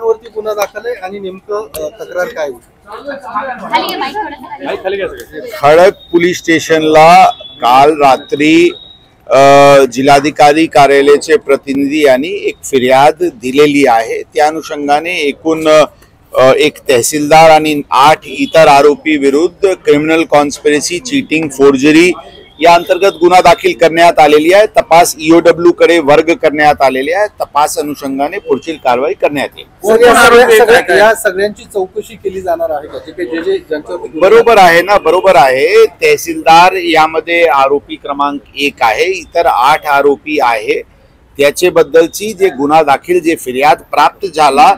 जणांवरती गुन्हा दाखल आहे आणि नेमकं तक्रार काय होती? खड़क पोलीस स्टेशनला काल रात्री जिल्हाधिकारी कार्यालयाचे प्रतिनिधी यांनी एक फिर्याद दिलेली आहे। त्या अनुषंगाने एकूण एक तहसीलदार आणि 8 इतर आरोपी विरुद्ध क्रिमिनल कॉन्स्पिरसी, चीटिंग, फोर्जरी या अंतर्गत गुन्हा दाखल करण्यात आलेली आहे। तपास ईओडब्ल्यू कडे वर्ग करण्यात आलेले आहे। तपास अनुषंगाने पुढील कारवाई करण्यात येईल। या सगळ्यांची चौकशी केली जाणार आहे का? बरोबर आहे ना, बरोबर आहे। तहसीलदार यामध्ये आरोपी क्रमांक 1 आहे, इतर 8 आरोपी आहे। त्याचे बद्दलची जे गुन्हा दाखल, जे फिर्याद प्राप्त झाला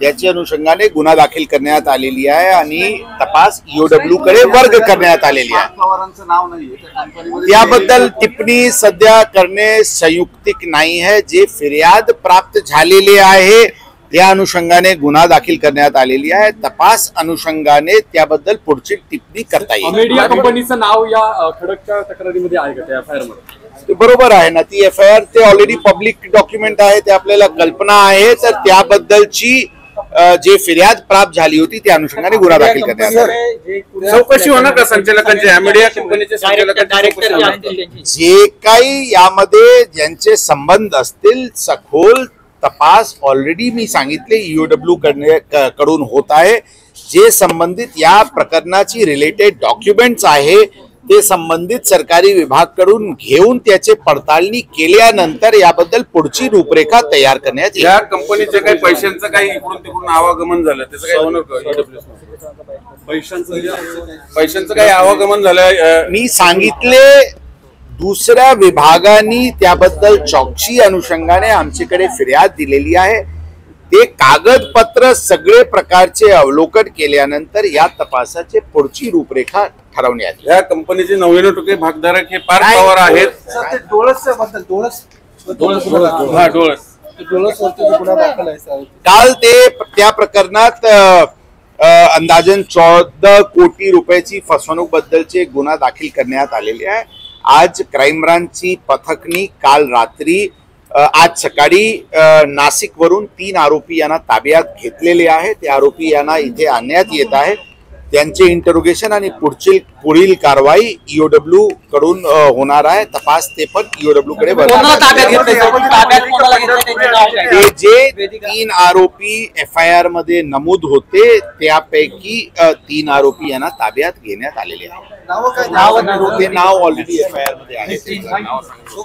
त्याच्या अनुषंगाने गुन्हा दाखल करण्यात आलेली आहे आणि तपास ईओडब्ल्यू कडे वर्ग करण्यात आलेली आहे। याबद्दल टिप्पणी सध्या करणे संयुक्तिक नाही है। जे फिर्याद प्राप्त झालेले आहे त्या अनुषंगाने गुन्हा दाखल करण्यात आलेली आहे। तपास अनुषंगाने त्याबद्दल पुढची टिप्पणी करता येईल। मीडिया कंपनीचं नाव या खडकच्या तक्रारीमध्ये आहे का त्या एफआयआर मध्ये? बरोबर आहे ना, ती एफआयआर ते ऑलरेडी पब्लिक डॉक्युमेंट आहे, ते आपल्याला कल्पना आहे। तर त्याबद्दलची जे फिर्याद प्राप्त झाली होती त्या अनुषंगाने गुन्हा दाखल करण्यात आला। चौकशी होणार का संचालकांच्या, मीडिया कंपनीचे संचालकांचे? जे काही यामध्ये ज्यांचे संबंध असतील सखोल तपास ऑलरेडी मी सांगितले ईओडब्ल्यू कडून होत आहे। जे संबंधित या प्रकरणाची रिलेटेड डॉक्युमेंट्स आहे ते संबंधित सरकारी विभागाकडून घेऊन त्याचे पडताळणी केल्यानंतर याबद्दल पुढची रूपरेखा तयार करण्यात येईल। या कंपनीचे काही पैशांचं काही इकडून तिकडून आवागमन झालं त्याचं काही होणार का? पैशांचं काही आवागमन झालं? मी सांगितले दुसऱ्या विभागाने त्याबद्दल चौकशी अनुषंगाने आमच्याकडे फिर्याद दिलेली आहे। ते कागदपत्र सगळे प्रकारचे अवलोकन केल्यानंतर या तपासाचे पुढची रूपरेखा ठरवण्यात येईल। या कंपनीचे 99% भागधारक हे पार्थ पवार आहेत। काल ते त्या प्रकरणात अंदाजन 14 कोटी रुपयाची फसवणूक बद्दलचे गुन्हा दाखल करण्यात आलेले आहे। आज क्राइम ब्रांचची पथकनी काल रात्री आज सकाळी नाशिक वरून 3 आरोपी यांना ताब्यात घेतलेले आहे। ते आरोपी यांना इथे आणण्यात येत आहे। त्यांचे इंटरोगेशन आणि पुढील कारवाई ईओडब्ल्यू कडून होणार आहे। तपास ते पण ईओडब्ल्यू कडे जे 3 आरोपी एफआयआर मध्ये नमूद होते त्यापैकी 3 आरोपी यांना ताब्यात घेण्यात आलेले आहे। नाव ऑलरेडी एफआयआर मध्ये आहे।